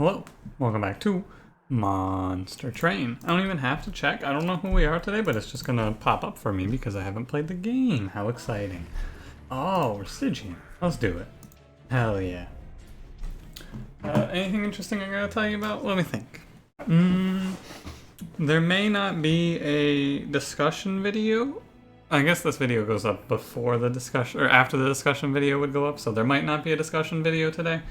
Hello, welcome back to Monster Train. I don't even have to check. I don't know who we are today, but it's just gonna pop up for me because I haven't played the game. How exciting. Oh, we're Stygian. Let's do it. Hell yeah. Anything interesting I gotta tell you about? Let me think. There may not be a discussion video. I guess this video goes up before the discussion, or after the discussion video would go up, so there might not be a discussion video today.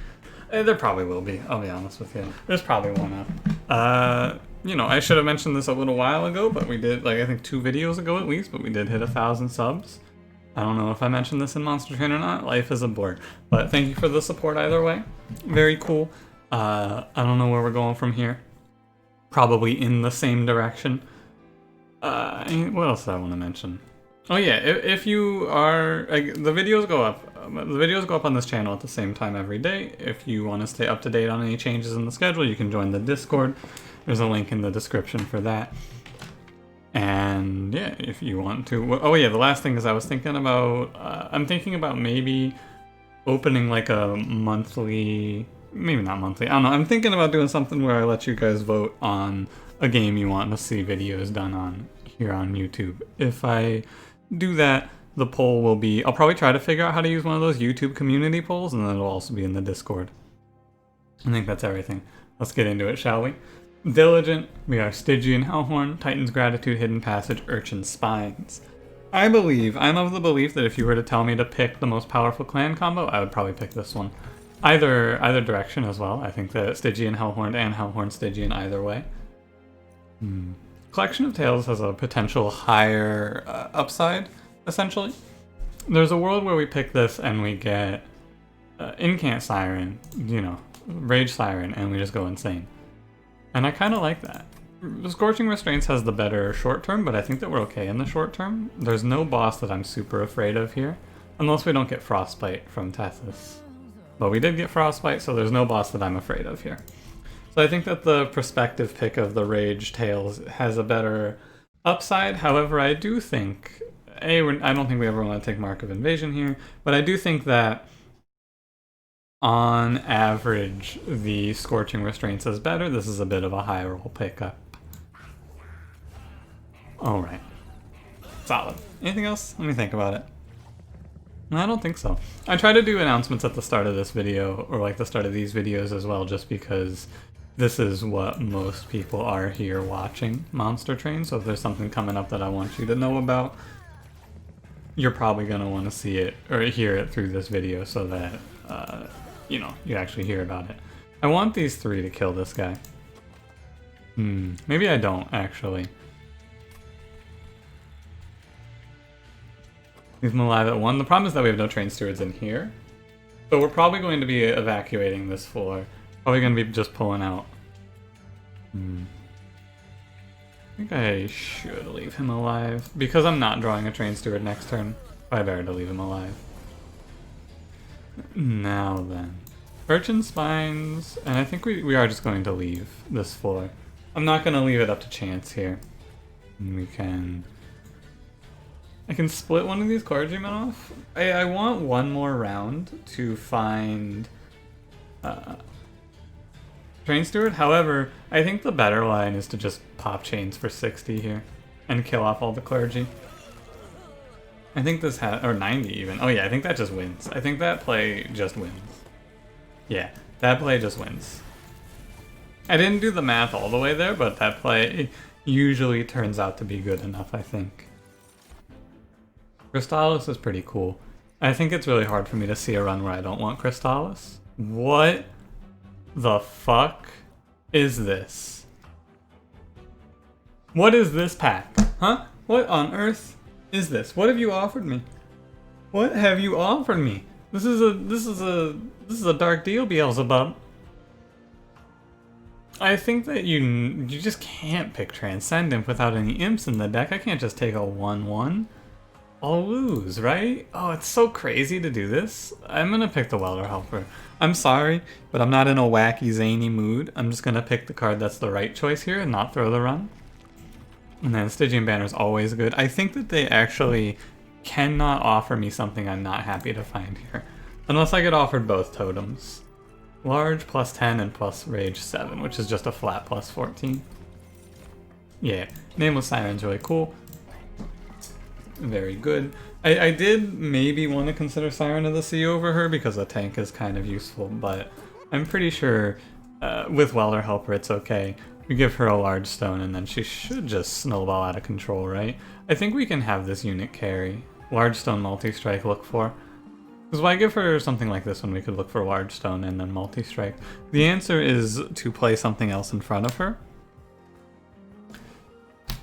There probably will be, I'll be honest with you. There's probably one up. You know, I should have mentioned this a little while ago, but we did, like, I think 2 videos ago at least, but we did hit 1,000 subs. I don't know if I mentioned this in Monster Train or not. Life is a blur. But thank you for the support either way. Very cool. I don't know where we're going from here. Probably in the same direction. What else do I want to mention? Oh yeah, if you are, like, the videos go up on this channel at the same time every day. If you want to stay up to date on any changes in the schedule, you can join the Discord. There's a link in the description for that. And yeah, if you want to, oh yeah, the last thing is I was thinking about, I'm thinking about maybe opening like a monthly, maybe not monthly, I don't know, I'm thinking about doing something where I let you guys vote on a game you want to see videos done on here on YouTube. If I do that, the poll will be, I'll probably try to figure out how to use one of those YouTube community polls, and then it'll also be in the Discord. I think that's everything. Let's get into it, shall we? Diligent, we are Stygian, Hellhorned, Titan's Gratitude, Hidden Passage, Urchin Spines. I'm of the belief that if you were to tell me to pick the most powerful clan combo, I would probably pick this one. Either direction as well. I think that Stygian Hellhorned and Hellhorned Stygian either way. Collection of Tales has a potential higher upside, essentially. There's a world where we pick this and we get Incant Siren, you know, Rage Siren, and we just go insane. And I kind of like that. Scorching Restraints has the better short term, but I think that we're okay in the short term. There's no boss that I'm super afraid of here, unless we don't get Frostbite from Tethys. But we did get Frostbite, so there's no boss that I'm afraid of here. So I think that the prospective pick of the Rage Tales has a better upside. However, I do think, I don't think we ever want to take Mark of Invasion here, but I do think that on average, the Scorching Restraints is better. This is a bit of a high roll pickup. Alright. Solid. Anything else? Let me think about it. No, I don't think so. I try to do announcements at the start of this video, or like the start of these videos as well, just because this is what most people are here watching, Monster Train. So if there's something coming up that I want you to know about, you're probably going to want to see it or hear it through this video so that, you know, you actually hear about it. I want these 3 to kill this guy. Maybe I don't, actually. Leave him alive at 1. The problem is that we have no train stewards in here. So we're probably going to be evacuating this floor. Probably going to be just pulling out. I think I should leave him alive. Because I'm not drawing a train steward next turn. I better to leave him alive. Now then. Urchin Spines, and I think we are just going to leave this floor. I'm not going to leave it up to chance here. I can split one of these clergymen off. I want one more round to find Train Steward. However, I think the better line is to just pop chains for 60 here and kill off all the clergy. I think this has, or 90 even. Oh yeah, I think that just wins. I think that play just wins. Yeah, that play just wins. I didn't do the math all the way there, but that play usually turns out to be good enough, I think. Crystallis is pretty cool. I think it's really hard for me to see a run where I don't want Crystallis. What the fuck is this? What is this pack? Huh? What on earth is this? What have you offered me? What have you offered me? This is a dark deal, Beelzebub. I think that you just can't pick Transcendent without any imps in the deck. I can't just take a 1/1. I'll lose, right? Oh, it's so crazy to do this. I'm gonna pick the Welder Helper. I'm sorry, but I'm not in a wacky, zany mood. I'm just gonna pick the card that's the right choice here and not throw the run. And then Stygian Banner is always good. I think that they actually cannot offer me something I'm not happy to find here. Unless I get offered both totems. Large plus 10 and plus rage 7, which is just a flat plus 14. Yeah, Nameless Siren's really cool. Very good. I did maybe want to consider Siren of the Sea over her because a tank is kind of useful, but I'm pretty sure with Welder Helper it's okay. We give her a large stone and then she should just snowball out of control, right? I think we can have this unit carry. Large stone multi-strike look for. Because why give her something like this when we could look for large stone and then multi-strike? The answer is to play something else in front of her.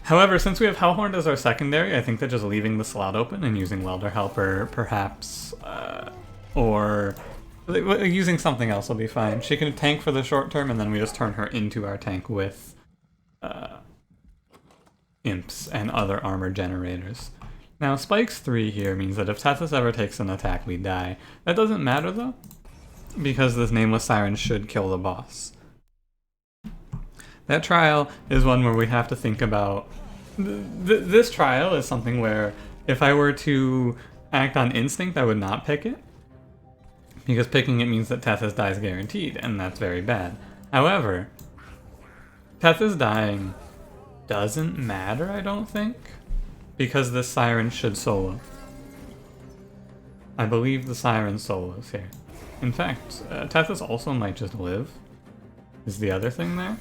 However, since we have Hellhorned as our secondary, I think that just leaving the slot open and using Welder Helper perhaps, or using something else will be fine. She can tank for the short term and then we just turn her into our tank with imps and other armor generators. Now, Spikes 3 here means that if Tethys ever takes an attack, we die. That doesn't matter though, because this Nameless Siren should kill the boss. That trial is one where we have to think about... This trial is something where if I were to act on instinct, I would not pick it. Because picking it means that Tethys dies guaranteed, and that's very bad. However, Tethys dying doesn't matter, I don't think, because this Siren should solo. I believe the Siren solos here. In fact, Tethys also might just live, is the other thing there.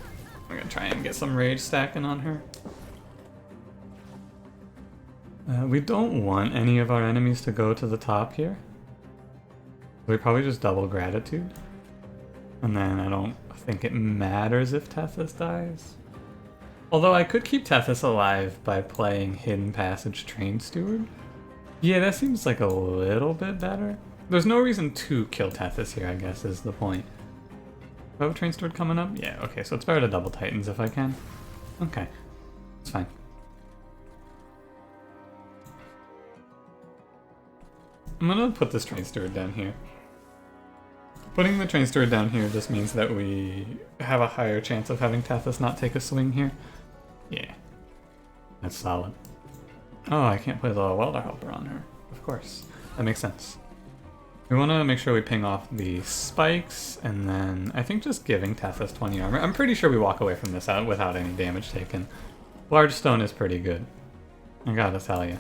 We're gonna try and get some rage stacking on her. We don't want any of our enemies to go to the top here. We probably just double gratitude. And then I don't think it matters if Tethys dies. Although I could keep Tethys alive by playing Hidden Passage Train Steward. Yeah, that seems like a little bit better. There's no reason to kill Tethys here, I guess, is the point. Do I have a Train Steward coming up? Yeah, okay, so it's better to double Titans if I can. Okay, it's fine. I'm gonna put this Train Steward down here. Putting the Train Steward down here just means that we have a higher chance of having Tethys not take a swing here. Yeah, that's solid. Oh, I can't play the Welder Helper on her. Of course, that makes sense. We want to make sure we ping off the spikes, and then I think just giving Tethys 20 armor. I'm pretty sure we walk away from this out without any damage taken. Large stone is pretty good, I gotta tell you.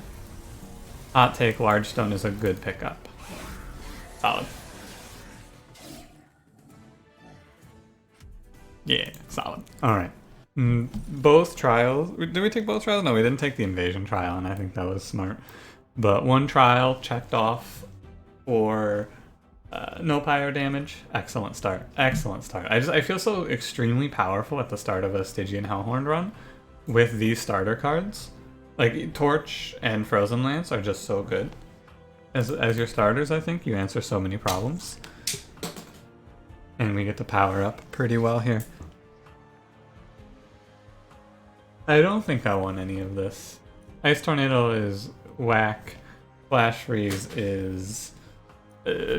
Hot take, large stone is a good pickup. Solid. Yeah, solid. Alright. Both trials... Did we take both trials? No, we didn't take the invasion trial, and I think that was smart. But one trial checked off for no pyro damage. Excellent start. Excellent start. I feel so extremely powerful at the start of a Stygian Hellhorned run with these starter cards. Like, Torch and Frozen Lance are just so good. As your starters, I think, you answer so many problems. And we get to power up pretty well here. I don't think I want any of this. Ice Tornado is whack. Flash Freeze is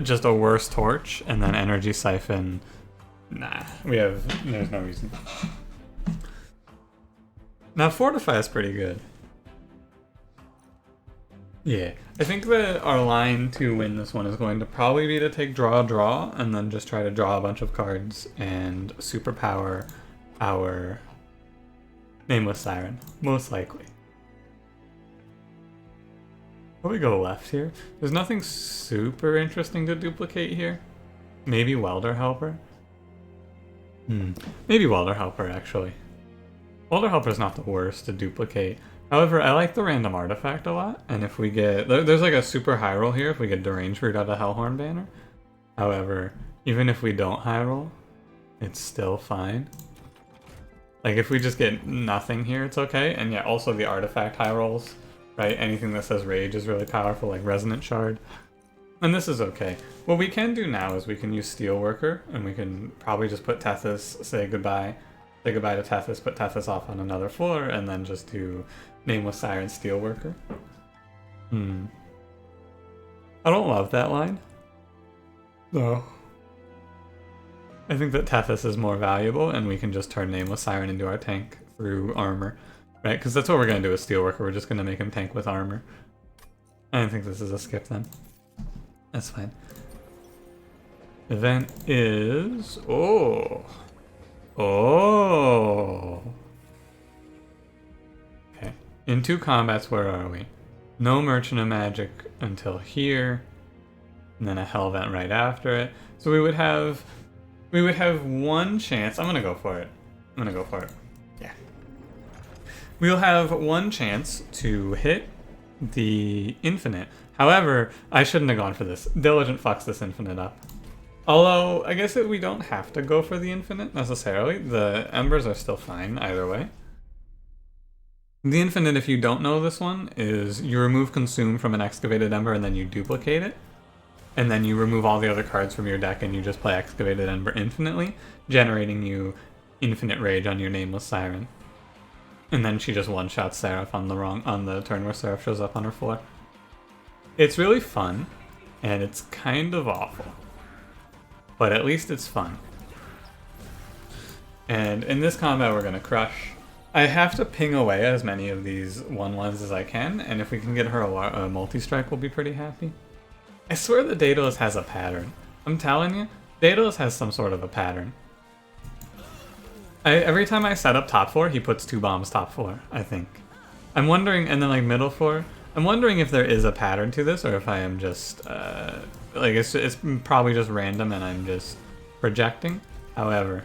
just a worse Torch. And then Energy Siphon, nah. There's no reason. Now Fortify is pretty good. Yeah, I think that our line to win this one is going to probably be to take draw, and then just try to draw a bunch of cards and superpower our Nameless Siren, most likely. Will we go left here? There's nothing super interesting to duplicate here. Maybe Welder Helper? Maybe Welder Helper, actually. Welder Helper is not the worst to duplicate. However, I like the random artifact a lot, and if we get... There's like a super high roll here if we get Deranged Root out of Hellhorn banner. However, even if we don't high roll, it's still fine. Like, if we just get nothing here, it's okay. And yeah, also the artifact high rolls, right? Anything that says Rage is really powerful, like Resonant Shard. And this is okay. What we can do now is we can use Steelworker, and we can probably just put Tethys, say goodbye to Tethys, put Tethys off on another floor, and then just do Nameless Siren Steelworker. I don't love that line. No. I think that Tethys is more valuable, and we can just turn Nameless Siren into our tank through armor. Right? Because that's what we're going to do with Steelworker. We're just going to make him tank with armor. I don't think this is a skip then. That's fine. Event is... Oh! Oh! Okay. In 2 combats, where are we? No Merchant of Magic until here. And then a Hell Event right after it. So we would have 1 chance. I'm gonna go for it. Yeah. We'll have 1 chance to hit the infinite. However, I shouldn't have gone for this. Diligent fucks this infinite up. Although, I guess that we don't have to go for the infinite necessarily. The embers are still fine either way. The infinite, if you don't know this one, is you remove Consume from an excavated ember and then you duplicate it. And then you remove all the other cards from your deck and you just play Excavated Ember infinitely, generating you infinite rage on your Nameless Siren. And then she just one-shots Seraph on the turn where Seraph shows up on her floor. It's really fun, and it's kind of awful. But at least it's fun. And in this combat we're gonna crush. I have to ping away as many of these 1/1s as I can, and if we can get her a multi-strike, we'll be pretty happy. I swear that Daedalus has a pattern. I'm telling you, Daedalus has some sort of a pattern. Every time I set up top 4, he puts 2 bombs top 4, I think. I'm wondering, and then like middle 4, I'm wondering if there is a pattern to this, or if I am just, like it's probably just random and I'm just projecting. However,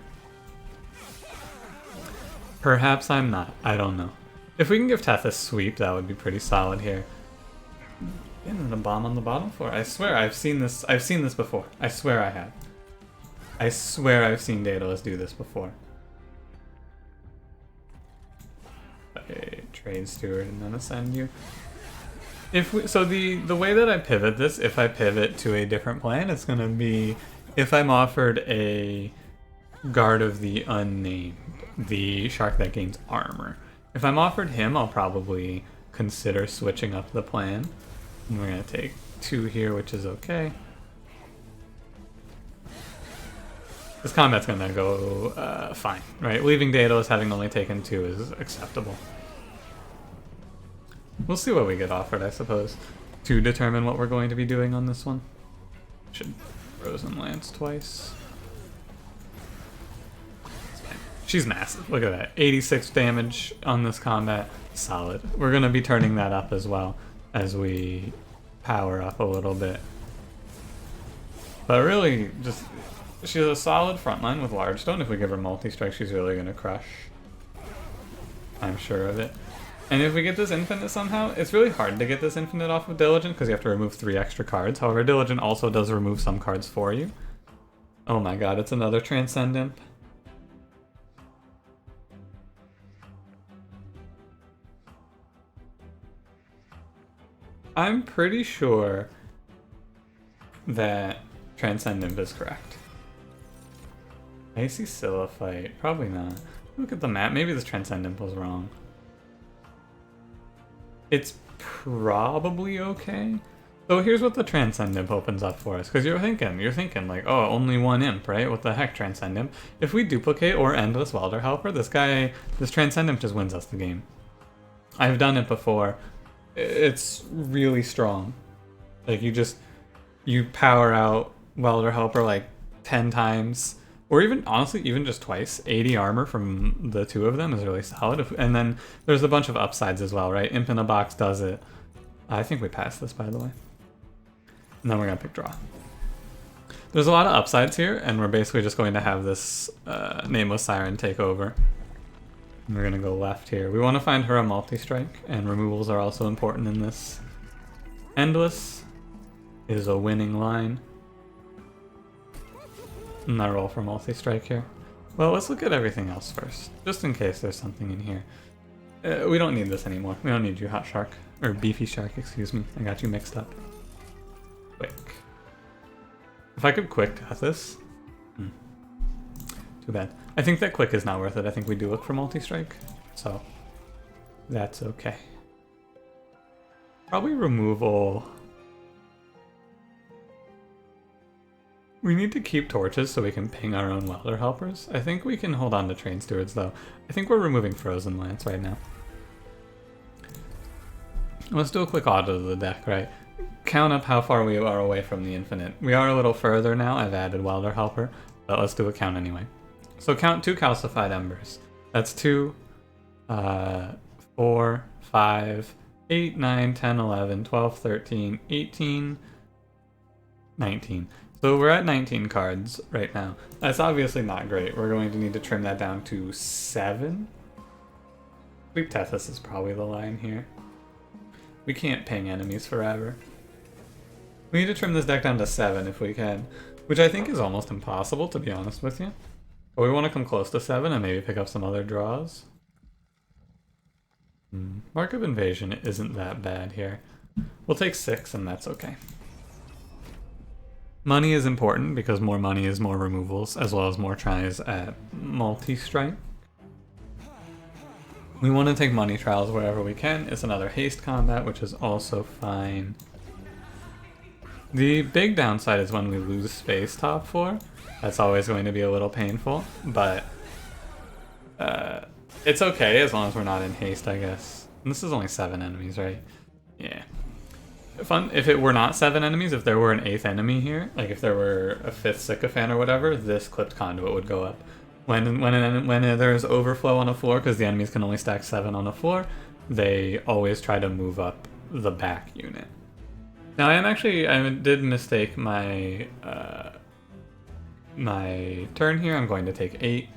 perhaps I'm not, I don't know. If we can give Teth a sweep, that would be pretty solid here. And a bomb on the bottom floor. I swear I've seen this before. I swear I have. I swear I've seen Daedalus do this before. Okay, trade steward and then ascend you. So the way that I pivot this, if I pivot to a different plan, it's gonna be if I'm offered a Guard of the Unnamed, the shark that gains armor. If I'm offered him, I'll probably consider switching up the plan. And we're gonna take 2 here, which is okay. This combat's gonna go fine, right? Leaving Daedalus having only taken 2 is acceptable. We'll see what we get offered, I suppose, to determine what we're going to be doing on this one. Should Frozen Lance twice. She's massive. Look at that. 86 damage on this combat. Solid. We're gonna be turning that up as well as we power up a little bit. But really, just she's a solid frontline with Large Stone. If we give her multi-strike, she's really gonna crush. I'm sure of it. And if we get this infinite somehow, it's really hard to get this infinite off of Diligent because you have to remove 3 extra cards. However, Diligent also does remove some cards for you. Oh my god, it's another Transcendent. I'm pretty sure that Transcendent is correct. Icy Silliphite, probably not. Look at the map, maybe this Transcendent was wrong. It's probably okay. So here's what the Transcendent opens up for us, because you're thinking like, oh, only 1 imp, right? What the heck, Transcendent? If we duplicate or Endless Welder Helper, this Transcendent just wins us the game. I've done it before. It's really strong. Like you power out Welder Helper like 10 times, or even honestly even just twice. 80 armor from the 2 of them is really solid. And then there's a bunch of upsides as well, right? Imp in a Box does it. I think we passed this, by the way. And then we're gonna pick draw. There's a lot of upsides here, and we're basically just going to have this Nameless Siren take over. We're gonna go left here. We want to find her a multi-strike, and removals are also important in this. Endless is a winning line. And I roll for multi-strike here. Well, let's look at everything else first, just in case there's something in here. We don't need this anymore. We don't need you, Hot Shark. Or Beefy Shark, excuse me. I got you mixed up. Quick. If I could quick death this. Too bad. I think that quick is not worth it. I think we do look for multi-strike. So, that's okay. Probably removal. We need to keep torches so we can ping our own Welder Helpers. I think we can hold on to Train Stewards though. I think we're removing Frozen Lance right now. Let's do a quick audit of the deck, right? count up how far we are away from the infinite. We are a little further now. I've added Welder Helper, but let's do a count anyway. So count 2 calcified embers. That's 2, 4, 5, 8, 9, 10, 11, 12, 13, 18, 19. So we're at 19 cards right now. That's obviously not great. We're going to need to trim that down to 7. Sweep Tethys is probably the line here. We can't ping enemies forever. We need to trim this deck down to 7 if we can, which I think is almost impossible, to be honest with you. But we want to come close to 7 and maybe pick up some other draws. Mark of Invasion isn't that bad here. We'll take 6 and that's okay. Money is important because more money is more removals, as well as more tries at multi-strike. We want to take money trials wherever we can. It's another haste combat, which is also fine. The big downside is when we lose space top 4. That's always going to be a little painful, but it's okay as long as we're not in haste, I guess. And this is only 7 enemies, right? Yeah. Fun. If it were not 7 enemies, if there were an 8th enemy here, like if there were a 5th sycophant or whatever, this clipped conduit would go up. When there's overflow on a floor, because the enemies can only stack 7 on a floor, they always try to move up the back unit. Now I did mistake my my turn here. I'm going to take 8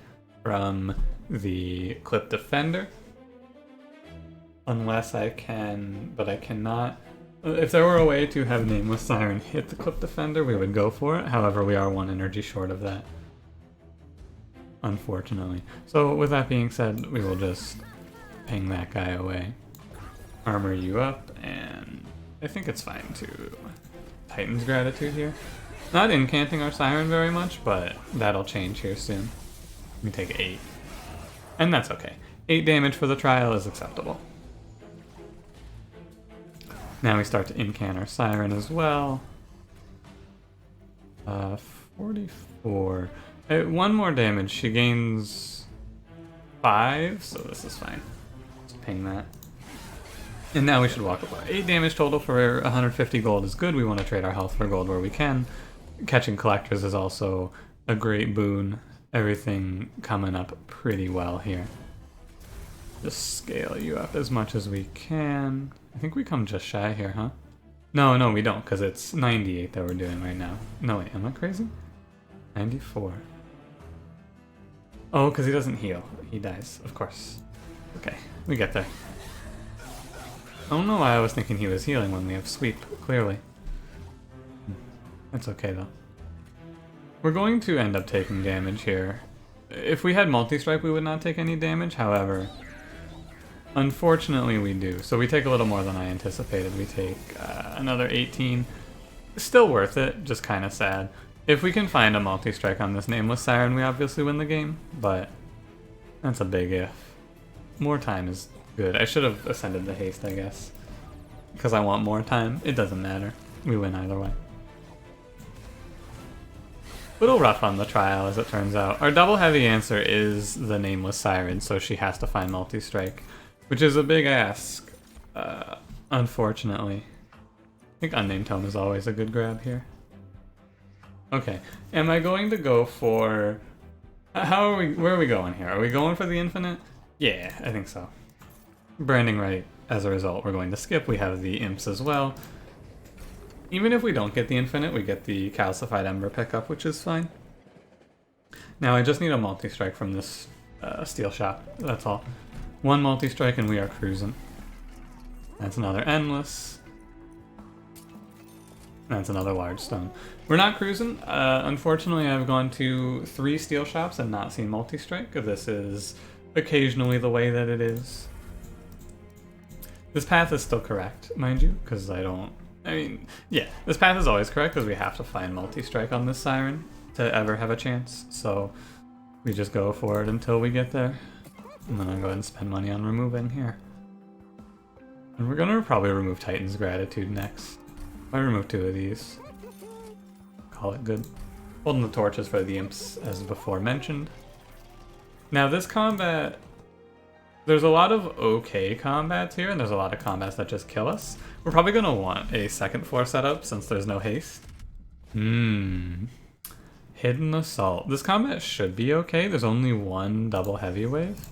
from the clip defender, unless I can, but I cannot. If there were a way to have Nameless Siren hit the clip defender, we would go for it. However, we are 1 energy short of that, unfortunately. So with that being said, we will just ping that guy away, armor you up, and I think it's fine to Titan's Gratitude here. Not incanting our Siren very much, but that'll change here soon. We take 8. And that's okay. 8 damage for the trial is acceptable. Now we start to incant our Siren as well. 44. 1 more damage. She gains 5, so this is fine. Let's ping that. And now we should walk away. 8 damage total for 150 gold is good. We want to trade our health for gold where we can. Catching collectors is also a great boon. Everything coming up pretty well here. Just scale you up as much as we can. I think we come just shy here, huh? No, we don't, because it's 98 that we're doing right now. No, wait, am I crazy? 94. Oh, because he doesn't heal. He dies, of course. Okay, we get there. I don't know why I was thinking he was healing when we have sweep, clearly. That's okay, though. We're going to end up taking damage here. If we had multi-strike, we would not take any damage, however, unfortunately we do. So we take a little more than I anticipated. We take another 18. Still worth it, just kind of sad. If we can find a multi-strike on this Nameless Siren, we obviously win the game, but that's a big if. More time is good. I should have ascended the haste, I guess, because I want more time. It doesn't matter. We win either way. Little rough on the trial, as it turns out. Our double heavy answer is the Nameless Siren, so she has to find multi-strike, which is a big ask, unfortunately. I think Unnamed Tome is always a good grab here. Okay, am I going to go for... where are we going here? Are we going for the infinite? Yeah, I think so. Branding right, as a result, we're going to skip. We have the imps as well. Even if we don't get the infinite, we get the calcified ember pickup, which is fine. Now I just need a multi-strike from this steel shop, that's all. 1 multi-strike and we are cruising. That's another endless. That's another large stone. We're not cruising. Unfortunately, I've gone to 3 steel shops and not seen multi-strike. This is occasionally the way that it is. This path is still correct, mind you, because this path is always correct because we have to find multi-strike on this Siren to ever have a chance. So we just go for it until we get there. I'm gonna go ahead and spend money on removing here. And we're gonna probably remove Titan's Gratitude next. I remove 2 of these. Call it good. Holding the torches for the imps as before mentioned. Now this combat, There's a lot of okay combats here, and there's a lot of combats that just kill us. We're probably going to want a second floor setup since there's no haste. Hidden Assault. This combat should be okay. There's only one double heavy wave.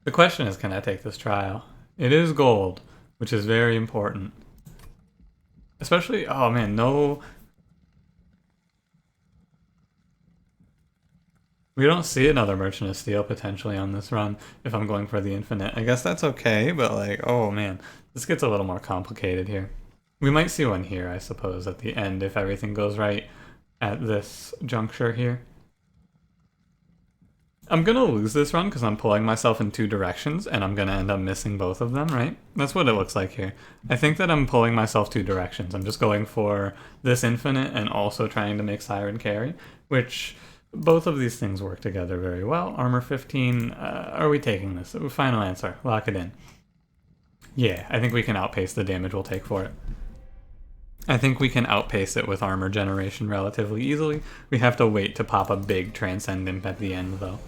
The question is, can I take this trial? It is gold, which is very important. Especially, oh man, no... We don't see another Merchant of Steel potentially on this run if I'm going for the infinite. I guess that's okay, but like, oh man, this gets a little more complicated here. We might see one here, I suppose, at the end if everything goes right at this juncture here. I'm gonna lose this run because I'm pulling myself in two directions and I'm gonna end up missing both of them, right? That's what it looks like here. I think that I'm pulling myself two directions. I'm just going for this infinite and also trying to make Siren carry, which... Both of these things work together very well. Armor 15, are we taking this? Final answer, lock it in. Yeah, I think we can outpace the damage we'll take for it. I think we can outpace it with armor generation relatively easily. We have to wait to pop a big Transcendent at the end though.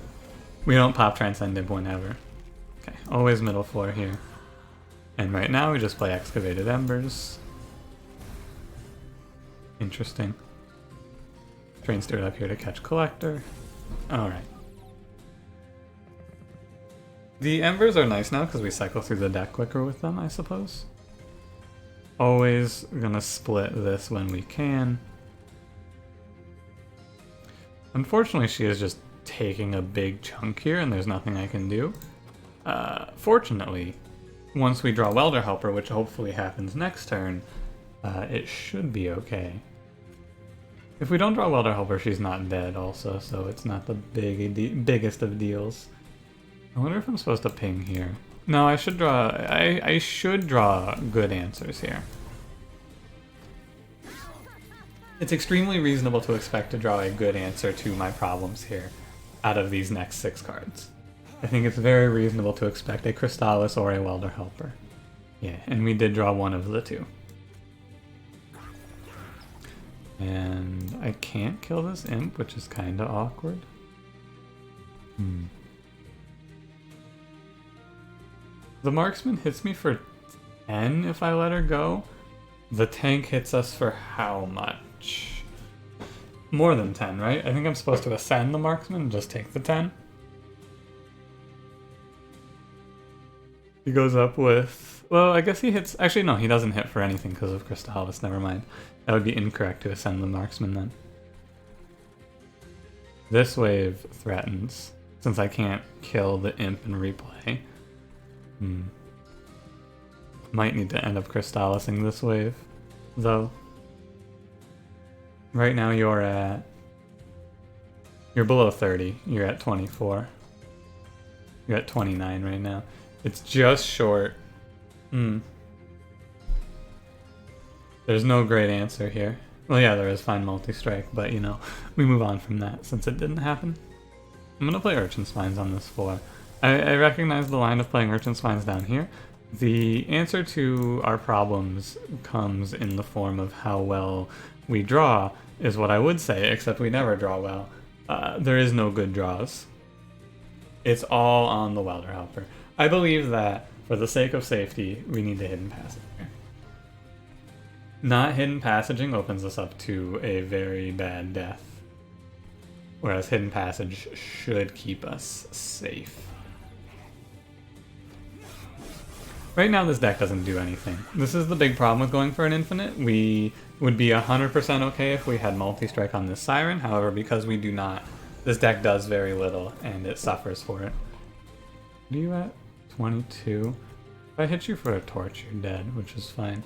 We don't pop Transcendent whenever. Okay, always middle floor here. And right now we just play Excavated Embers. Interesting. Train Steward up here to catch Collector. Alright. The Embers are nice now because we cycle through the deck quicker with them, I suppose. Always gonna split this when we can. Unfortunately, she is just taking a big chunk here and there's nothing I can do. Fortunately, once we draw Welder Helper, which hopefully happens next turn, it should be okay. If we don't draw Welder Helper, she's not dead also, so it's not the biggest of deals. I wonder if I'm supposed to ping here. No, I should draw... I should draw good answers here. It's extremely reasonable to expect to draw a good answer to my problems here out of these next 6 cards. I think it's very reasonable to expect a Crystallis or a Welder Helper. Yeah, and we did draw one of the two. And I can't kill this imp, which is kind of awkward. The marksman hits me for 10 if I let her go. The tank hits us for how much? More than 10, right? I think I'm supposed to ascend the marksman and just take the 10. He goes up with... Well, I guess he hits... Actually, no, he doesn't hit for anything because of Crystallis. Never mind. That would be incorrect to ascend the marksman then. This wave threatens, since I can't kill the imp and replay. Might need to end up Crystallising this wave, though. Right now you're below 30. You're at 24. You're at 29 right now. It's just short. There's no great answer here. Well, yeah, there is Find Multi-Strike, but, you know, we move on from that since it didn't happen. I'm going to play Urchin Spines on this floor. I recognize the line of playing Urchin Spines down here. The answer to our problems comes in the form of how well we draw, is what I would say, except we never draw well. There is no good draws. It's all on the Welder Helper. I believe that, for the sake of safety, we need to Hidden Passage here. Not Hidden Passaging opens us up to a very bad death, whereas Hidden Passage should keep us safe. Right now this deck doesn't do anything. This is the big problem with going for an infinite. We would be 100% okay if we had multi-strike on this Siren, however, because we do not, this deck does very little and it suffers for it. What are you at? 22? If I hit you for a torch, you're dead, which is fine.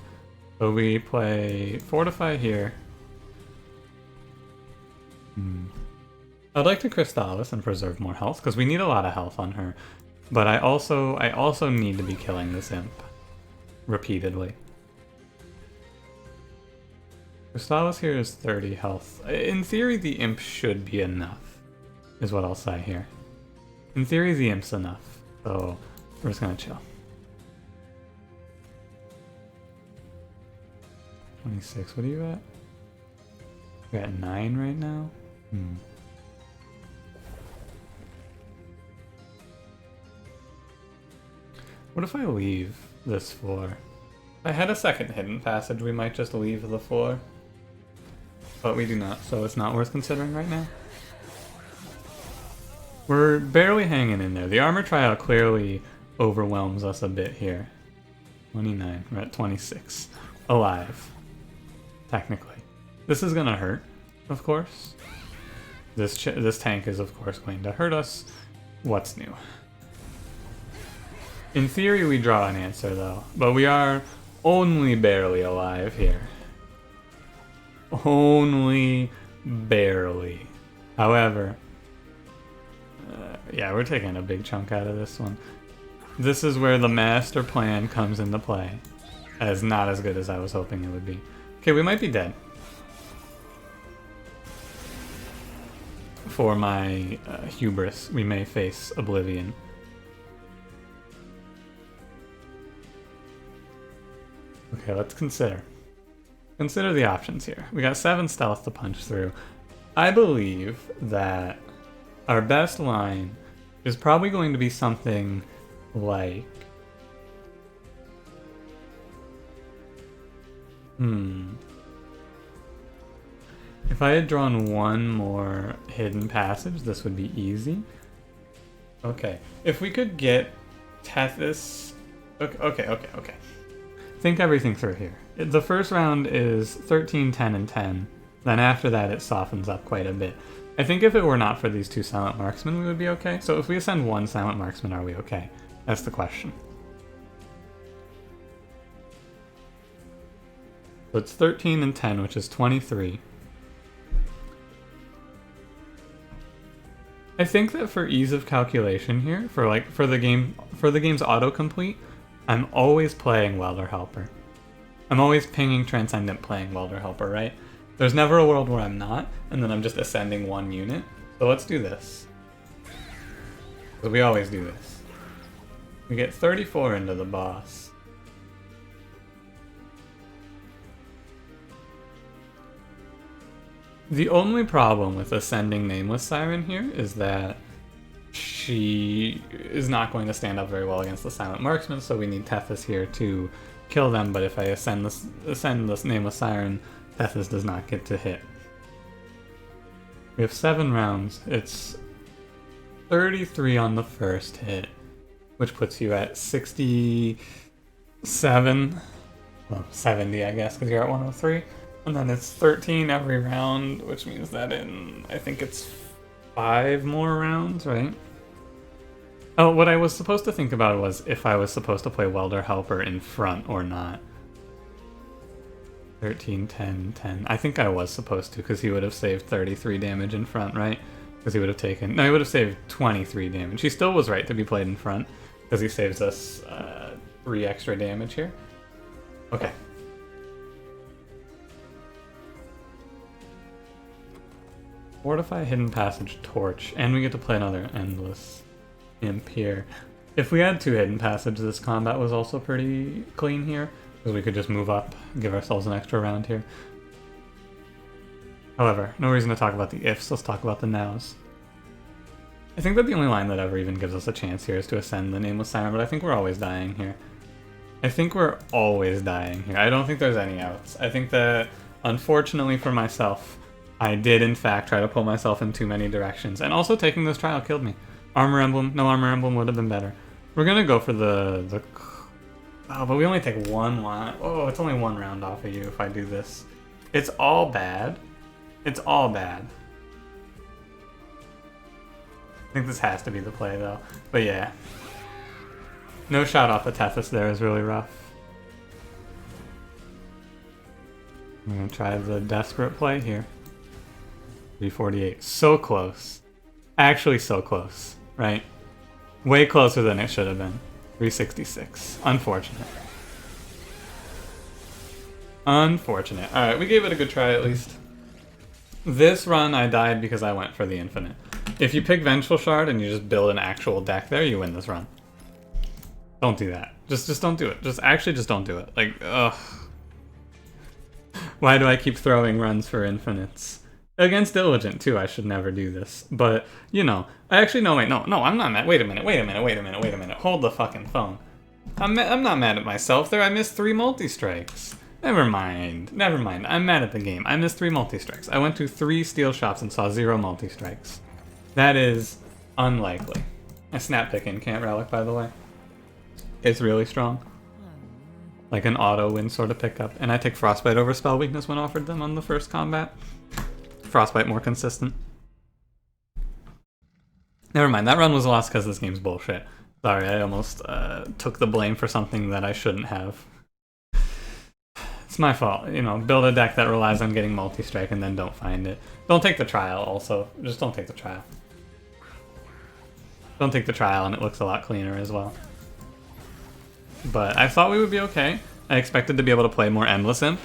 So we play Fortify here. I'd like to Crystallis and preserve more health, because we need a lot of health on her. But I also need to be killing this imp repeatedly. Crystallis here is 30 health. In theory, the imp should be enough, is what I'll say here. In theory, the imp's enough, so we're just gonna chill. 26, what are you at? You're at 9 right now? What if I leave this floor? If I had a second hidden passage, we might just leave the floor. But we do not, so it's not worth considering right now. We're barely hanging in there. The armor trial clearly overwhelms us a bit here. 29, we're at 26. Alive. Technically. This is gonna hurt, of course. This tank is, of course, going to hurt us. What's new? In theory, we draw an answer, though. But we are only barely alive here. Only barely. However, yeah, we're taking a big chunk out of this one. This is where the master plan comes into play. As not as good as I was hoping it would be. Okay, we might be dead. For my hubris, we may face oblivion. Okay, let's consider. Consider the options here. We got 7 stealth to punch through. I believe that our best line is probably going to be something like... If I had drawn one more hidden passage, this would be easy. Okay, if we could get Tethys... Okay. Think everything through here. The first round is 13, 10, and 10. Then after that, it softens up quite a bit. I think if it were not for these 2 Silent Marksmen, we would be okay. So if we ascend 1 Silent Marksman, are we okay? That's the question. So it's 13 and 10, which is 23. I think that for ease of calculation here, for the game's autocomplete, I'm always playing Welder Helper. I'm always pinging Transcendent playing Welder Helper, right? There's never a world where I'm not, and then I'm just ascending 1 unit. So let's do this. Because we always do this. We get 34 into the boss. The only problem with ascending Nameless Siren here is that she is not going to stand up very well against the Silent Marksman, so we need Tethys here to kill them, but if I ascend this Nameless Siren, Tethys does not get to hit. We have 7 rounds. It's 33 on the first hit, which puts you at 67, well, 70 I guess, because you're at 103. And then it's 13 every round, which means that in, I think it's 5 more rounds, right? Oh, what I was supposed to think about was if I was supposed to play Welder Helper in front or not. 13, 10, 10. I think I was supposed to, because he would have saved 33 damage in front, right? Because he would have taken... No, he would have saved 23 damage. He still was right to be played in front, because he saves us 3 extra damage here. Okay. Fortify Hidden Passage Torch, and we get to play another Endless Imp here. If we had 2 Hidden Passages, this combat was also pretty clean here, because we could just move up, give ourselves an extra round here. However, no reason to talk about the ifs, let's talk about the nows. I think that the only line that ever even gives us a chance here is to ascend the Nameless Siren, but I think we're always dying here. I don't think there's any outs. I think that, unfortunately for myself, I did in fact try to pull myself in too many directions, and also taking this trial killed me. Armor Emblem, no Armor Emblem would have been better. We're gonna go for the oh, but we only take 1 line. Oh, it's only 1 round off of you if I do this. It's all bad. It's all bad. I think this has to be the play though. But yeah. No shot off the Tethys there is really rough. I'm gonna try the desperate play here. 348. So close. Actually so close, right? Way closer than it should have been. 366. Unfortunate. Unfortunate. Alright, we gave it a good try at least. This run I died because I went for the infinite. If you pick Vengeful Shard and you just build an actual deck there, you win this run. Don't do that. Just don't do it. Just don't do it. Like, ugh. Why do I keep throwing runs for infinites? Against Diligent, too, I should never do this. But, you know, I actually, no, wait, no, I'm not mad. Wait a minute. Hold the fucking phone. I'm not mad at myself there. I missed 3 multi-strikes. Never mind. Never mind. I'm mad at the game. I missed 3 multi-strikes. I went to 3 steel shops and saw 0 multi-strikes. That is unlikely. A snap pick incant relic, by the way. It's really strong. Like an auto win sort of pickup. And I take Frostbite over Spell Weakness when offered them on the first combat. Frostbite more consistent. Never mind, that run was lost because this game's bullshit. Sorry, I almost took the blame for something that I shouldn't have. It's my fault. You know, build a deck that relies on getting multi-strike and then don't find it. Don't take the trial also. Just don't take the trial. Don't take the trial and it looks a lot cleaner as well. But I thought we would be okay. I expected to be able to play more Endless Imp,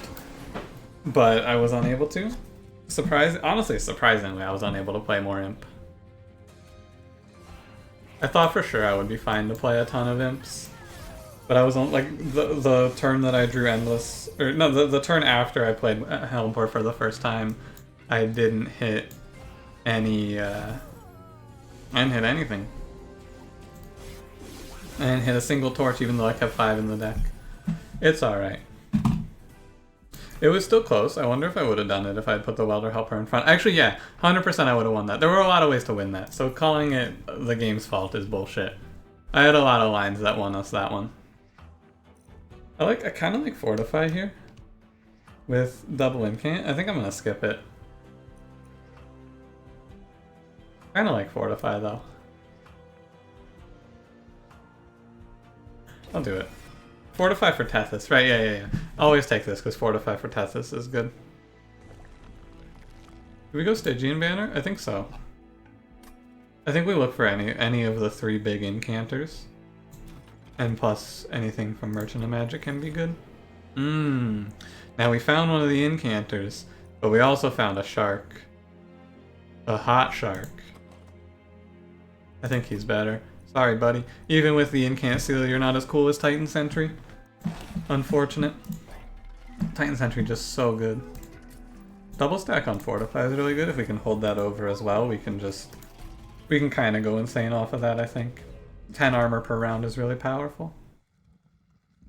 but I was unable to. Honestly, surprisingly, I was unable to play more Imp. I thought for sure I would be fine to play a ton of Imps, but I was on like the turn that I drew Endless, or no, the turn after I played Hellhorned for the first time, I didn't hit any. I didn't hit anything. I didn't hit a single torch, even though I kept 5 in the deck. It's alright. It was still close. I wonder if I would have done it if I had put the Welder Helper in front. Actually, yeah, 100% I would have won that. There were a lot of ways to win that, so calling it the game's fault is bullshit. I had a lot of lines that won us that one. I kind of like Fortify here with double incant. I think I'm gonna skip it. Kind of like Fortify though. I'll do it. Fortify for Tethys, right? Yeah. Always take this because Fortify for Tethys is good. Did we go Stygian banner? I think so. I think we look for any of the 3 big incanters. And plus anything from Merchant of Magic can be good. Now we found one of the incanters, but we also found a shark. A hot shark. I think he's better. Sorry, buddy. Even with the incant seal, you're not as cool as Titan Sentry. Unfortunate. Titan Sentry just so good. Double stack on Fortify is really good. If we can hold that over as well, we can kind of go insane off of that, I think. 10 armor per round is really powerful.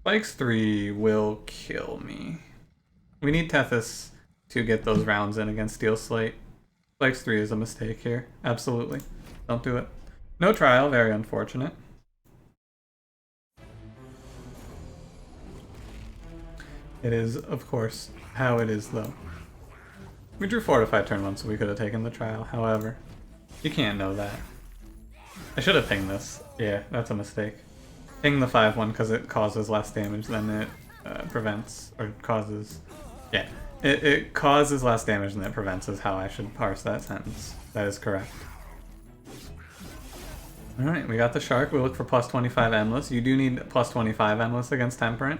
Spikes 3 will kill me. We need Tethys to get those rounds in against Steel Slate. Spikes 3 is a mistake here. Absolutely. Don't do it. No trial, very unfortunate. It is, of course, how it is, though. We drew Fortify turn 1, so we could have taken the trial. However, you can't know that. I should have pinged this. Yeah, that's a mistake. Ping the 5-1 because it causes less damage than it prevents, or causes... Yeah, it causes less damage than it prevents is how I should parse that sentence. That is correct. Alright, we got the shark. We look for plus 25 Endless. You do need plus 25 Endless against Temperate.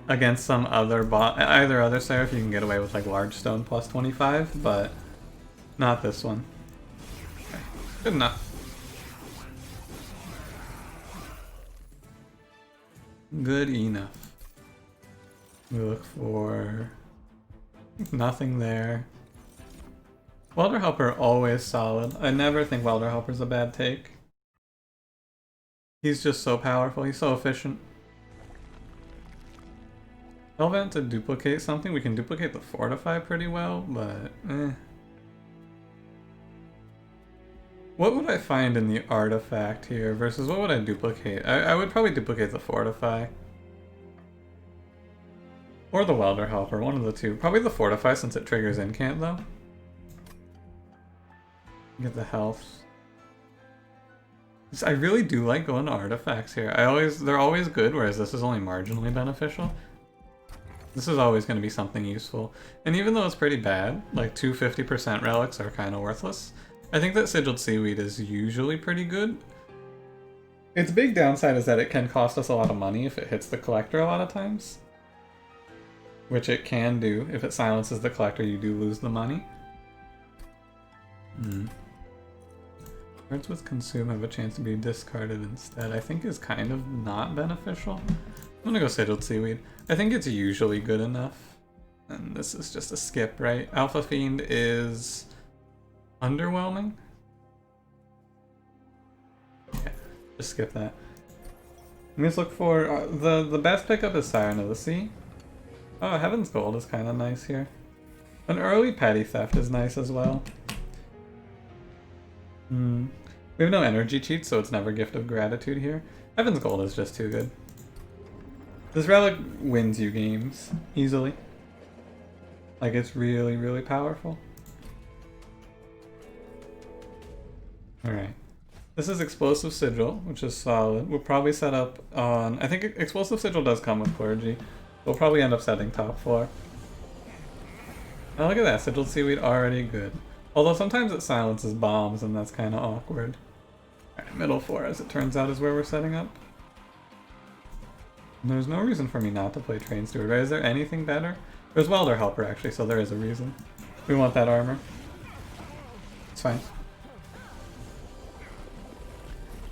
Against some other either other Seraph, you can get away with like Large Stone plus 25, but not this one. Okay. Good enough. Good enough. We look for nothing there. Welder Helper always solid. I never think Welder Helper's a bad take. He's just so powerful. He's so efficient. Hellvent to duplicate something. We can duplicate the Fortify pretty well, but eh. What would I find in the artifact here versus what would I duplicate? I would probably duplicate the Fortify. Or the Welder Helper, one of the two. Probably the Fortify since it triggers incant though. Get the health. I really do like going to artifacts here. They're always good, whereas this is only marginally beneficial. This is always going to be something useful. And even though it's pretty bad, like 2 50% relics are kind of worthless, I think that Sigiled Seaweed is usually pretty good. Its big downside is that it can cost us a lot of money if it hits the collector a lot of times. Which it can do. If it silences the collector, you do lose the money. Cards with Consume have a chance to be discarded instead. I think is kind of not beneficial. I'm gonna go Sigiled Seaweed. I think it's usually good enough. And this is just a skip, right? Alpha Fiend is underwhelming. Yeah, just skip that. Let's look for the best pickup is Siren of the Sea. Oh, Heaven's Gold is kind of nice here. An early Petty Theft is nice as well. We have no energy cheats, so it's never Gift of Gratitude here. Heaven's Gold is just too good. This relic wins you games easily. Like, it's really, really powerful. Alright. This is Explosive Sigil, which is solid. We'll probably set up on... I think Explosive Sigil does come with Clergy. We'll probably end up setting top floor. Oh, look at that. Sigil Seaweed already good. Although sometimes it silences bombs, and that's kind of awkward. Alright, middle floor, as it turns out, is where we're setting up. And there's no reason for me not to play Train Steward, right? Is there anything better? There's Welder Helper, actually, so there is a reason. We want that armor. It's fine.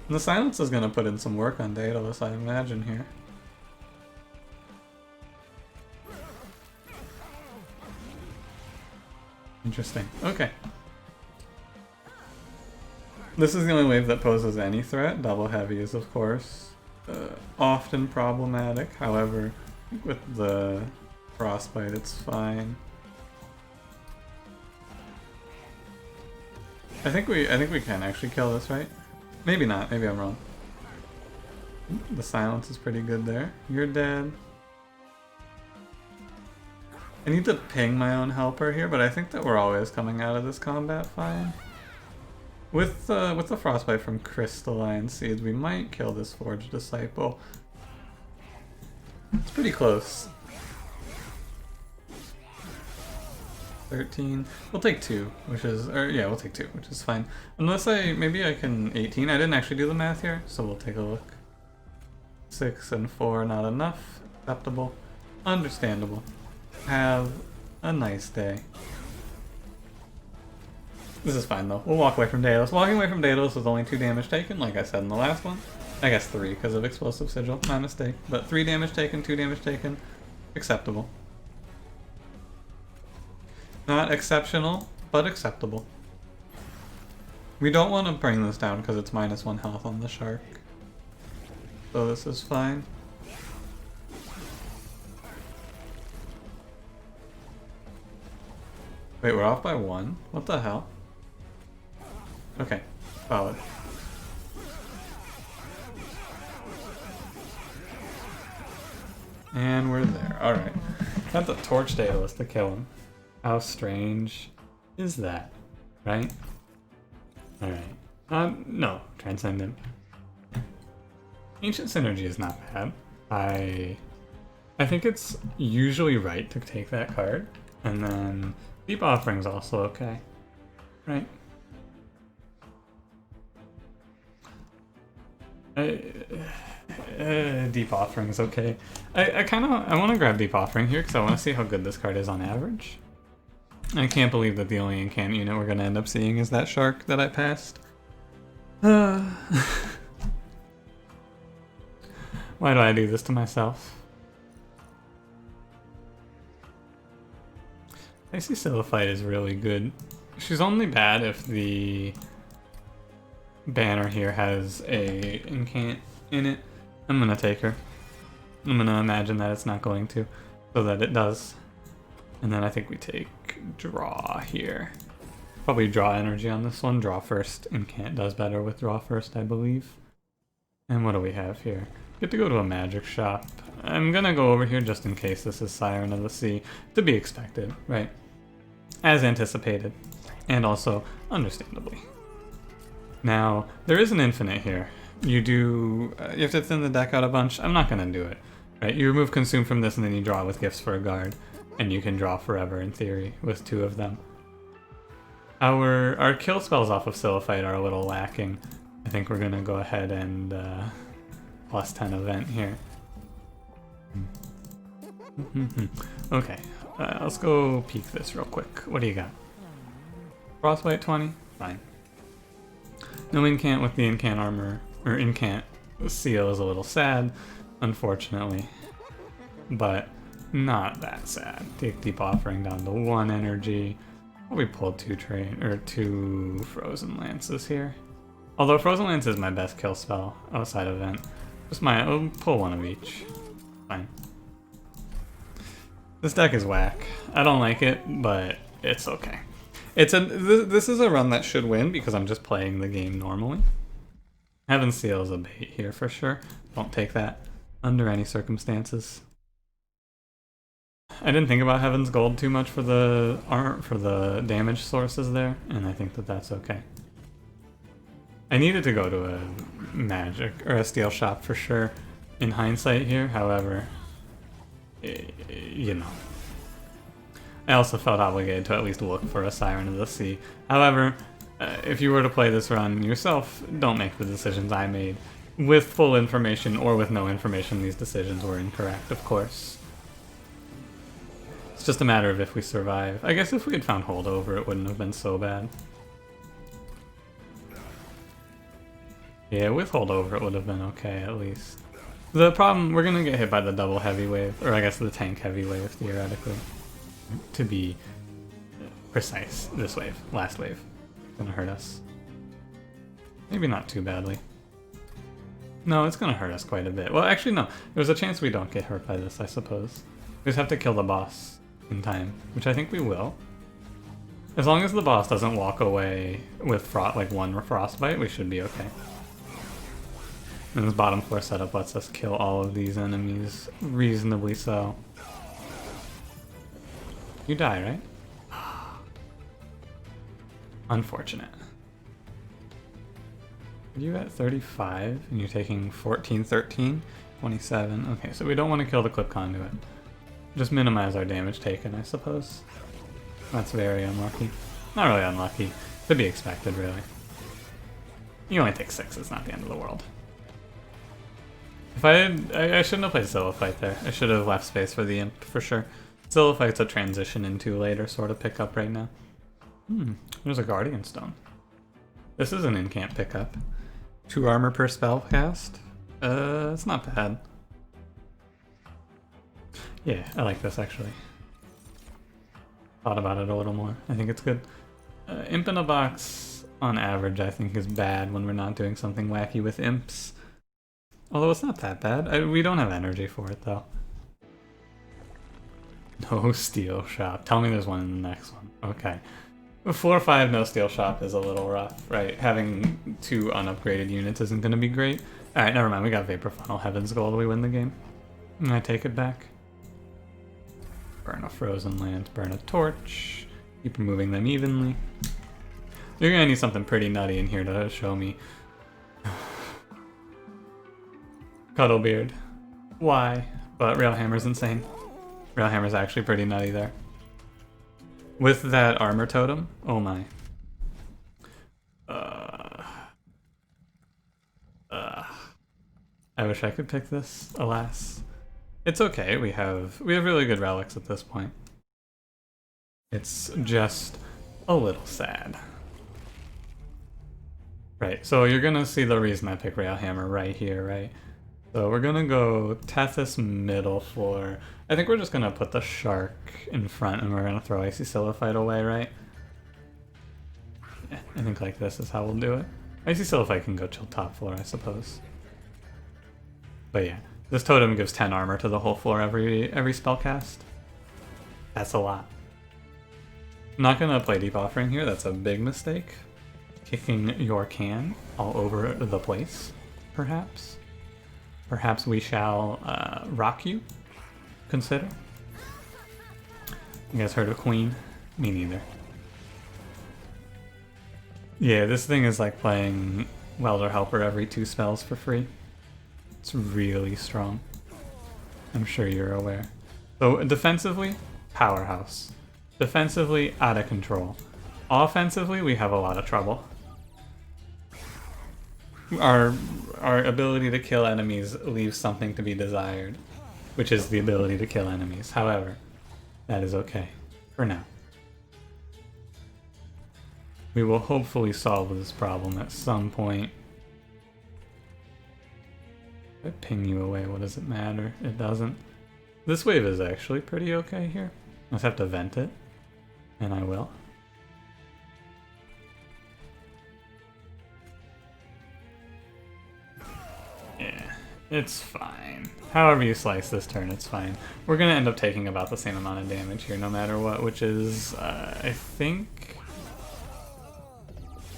And the Silence is going to put in some work on Daedalus, I imagine, here. Interesting. Okay. This is the only wave that poses any threat. Double Heavy is, of course, often problematic. However, with the Frostbite, it's fine. I think we can actually kill this, right? Maybe not. Maybe I'm wrong. The Silence is pretty good there. You're dead. I need to ping my own helper here, but I think that we're always coming out of this combat fine. With the Frostbite from Crystalline Seeds, we might kill this Forged Disciple. It's pretty close. 13. We'll take 2, which is... Or yeah, we'll take 2, which is fine. Unless maybe I can 18. I didn't actually do the math here, so we'll take a look. 6 and 4, not enough. Acceptable. Understandable. Have a nice day. This is fine though. We'll walk away from Daedalus. Walking away from Daedalus with only 2 damage taken, like I said in the last one. I guess 3 because of Explosive Sigil. My mistake. But 3 damage taken, 2 damage taken. Acceptable. Not exceptional, but acceptable. We don't want to bring this down because it's -1 health on the shark. So this is fine. Wait, we're off by 1? What the hell? Okay, solid. And we're there. Alright. Got the Torch Daedalus to kill him. How strange is that? Right? Alright. No. Transcendent. Ancient Synergy is not bad. I think it's usually right to take that card. And then Deep Offering's also okay. Right? Deep Offering's okay. I want to grab Deep Offering here because I want to see how good this card is on average. I can't believe that the only incant unit we're going to end up seeing is that shark that I passed. Why do I do this to myself? Icy Silliphite is really good. She's only bad if the banner here has a incant in it. I'm gonna take her. I'm gonna imagine that it's not going to, so that it does. And then I think we take draw here. Probably draw energy on this one. Draw first. Incant does better with draw first, I believe. And what do we have here? Get to go to a magic shop. I'm gonna go over here just in case this is Siren of the Sea. To be expected, right? As anticipated. And also, understandably. Now, there is an infinite here. You have to thin the deck out a bunch. I'm not gonna do it. Right? You remove Consume from this and then you draw with Gifts for a guard. And you can draw forever in theory with 2 of them. Our kill spells off of Silliphite are a little lacking. I think we're gonna go ahead and plus 10 event here. Okay, let's go peek this real quick. What do you got? Frostbite 20? Fine. No incant with the incant armor, or incant seal is a little sad, unfortunately. But not that sad. Take Deep Offering down to 1 energy. Probably pull 2 Frozen Lances here. Although Frozen Lance is my best kill spell outside of Vent. Just I'll pull one of each. Fine. This deck is whack. I don't like it, but it's okay. This is a run that should win because I'm just playing the game normally. Heaven's Seal is a bait here for sure. Don't take that under any circumstances. I didn't think about Heaven's Gold too much for the damage sources there, and I think that that's okay. I needed to go to a magic or a steel shop for sure in hindsight here, however, you know. I also felt obligated to at least look for a Siren of the Sea. However, if you were to play this run yourself, don't make the decisions I made. With full information or with no information, these decisions were incorrect, of course. It's just a matter of if we survive. I guess if we had found Holdover, it wouldn't have been so bad. Yeah, with Holdover, it would have been okay, at least. The problem, we're gonna get hit by the double heavy wave, or I guess the tank heavy wave, theoretically. To be precise, this wave, last wave. It's gonna hurt us. Maybe not too badly. No, it's gonna hurt us quite a bit. Well, actually, no. There's a chance we don't get hurt by this, I suppose. We just have to kill the boss in time, which I think we will. As long as the boss doesn't walk away with like one frostbite, we should be okay. And this bottom floor setup lets us kill all of these enemies reasonably so. You die, right? Unfortunate. Are you at 35 and you're taking 14, 13, 27? Okay, so we don't want to kill the clip conduit. Just minimize our damage taken, I suppose. That's very unlucky. Not really unlucky. To be expected, really. You only take 6, it's not the end of the world. If I shouldn't have played Zillophyte there. I should have left space for the Imp, for sure. Zillophyte's a transition into later sort of pickup right now. There's a Guardian Stone. This is an in-camp pickup. 2 armor per spell cast. It's not bad. Yeah, I like this actually. Thought about it a little more. I think it's good. Imp in a box, on average, I think is bad when we're not doing something wacky with imps. Although it's not that bad. We don't have energy for it though. No steel shop. Tell me there's one in the next one. Okay. 4-5 no steel shop is a little rough, right? Having 2 unupgraded units isn't going to be great. Alright, never mind. We got Vapor Funnel. Heaven's Gold. We win the game. And I take it back. Burn a Frozen Lance. Burn a Torch. Keep removing them evenly. You're going to need something pretty nutty in here to show me. Cuddlebeard. Why? But Railhammer's insane. Railhammer's actually pretty nutty there. With that armor totem, oh my. I wish I could pick this, alas. It's okay, we have really good relics at this point. It's just a little sad. Right, so you're gonna see the reason I pick Railhammer right here, right? So we're gonna go Tethys middle floor. I think we're just gonna put the shark in front and we're gonna throw Icy Silophyte away, right? Yeah, I think like this is how we'll do it. Icy Silophyte can go chill top floor, I suppose. But yeah, this totem gives 10 armor to the whole floor every spell cast. That's a lot. I'm not gonna play Deep Offering here, that's a big mistake. Kicking your can all over the place, perhaps. Perhaps we shall rock you. Consider. You guys heard of Queen? Me neither. Yeah, this thing is like playing Welder Helper every 2 spells for free. It's really strong. I'm sure you're aware. So defensively, powerhouse. Defensively, out of control. Offensively, we have a lot of trouble. Our ability to kill enemies leaves something to be desired, which is the ability to kill enemies. However, that is okay for now. We will hopefully solve this problem at some point. If I ping you away, what does it matter? It doesn't. This wave is actually pretty okay here. I just have to vent it, and I will. It's fine. However you slice this turn, it's fine. We're gonna end up taking about the same amount of damage here no matter what, which is, I think...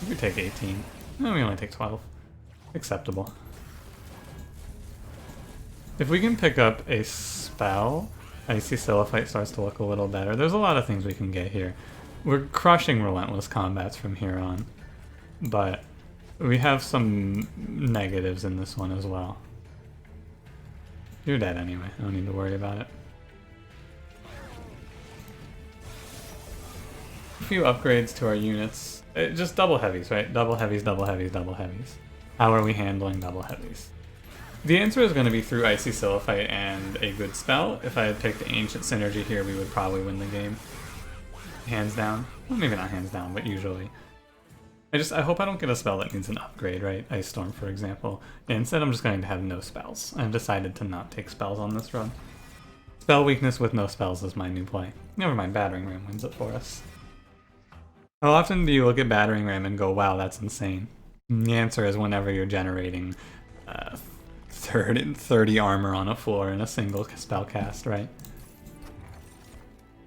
we take 18. No, we only take 12. Acceptable. If we can pick up a spell, Icy Silliphite starts to look a little better. There's a lot of things we can get here. We're crushing Relentless Combats from here on, but we have some negatives in this one as well. You're dead anyway, I don't need to worry about it. A few upgrades to our units. Just double heavies, right? Double heavies, double heavies, double heavies. How are we handling double heavies? The answer is going to be through Icy Silliphite and a good spell. If I had picked Ancient Synergy here, we would probably win the game. Hands down. Well, maybe not hands down, but usually. I hope I don't get a spell that needs an upgrade, right? Ice Storm, for example. Instead, I'm just going to have no spells. I've decided to not take spells on this run. Spell weakness with no spells is my new play. Never mind, Battering Ram wins it for us. How often do you look at Battering Ram and go, wow, that's insane? And the answer is whenever you're generating 30 armor on a floor in a single spell cast, right?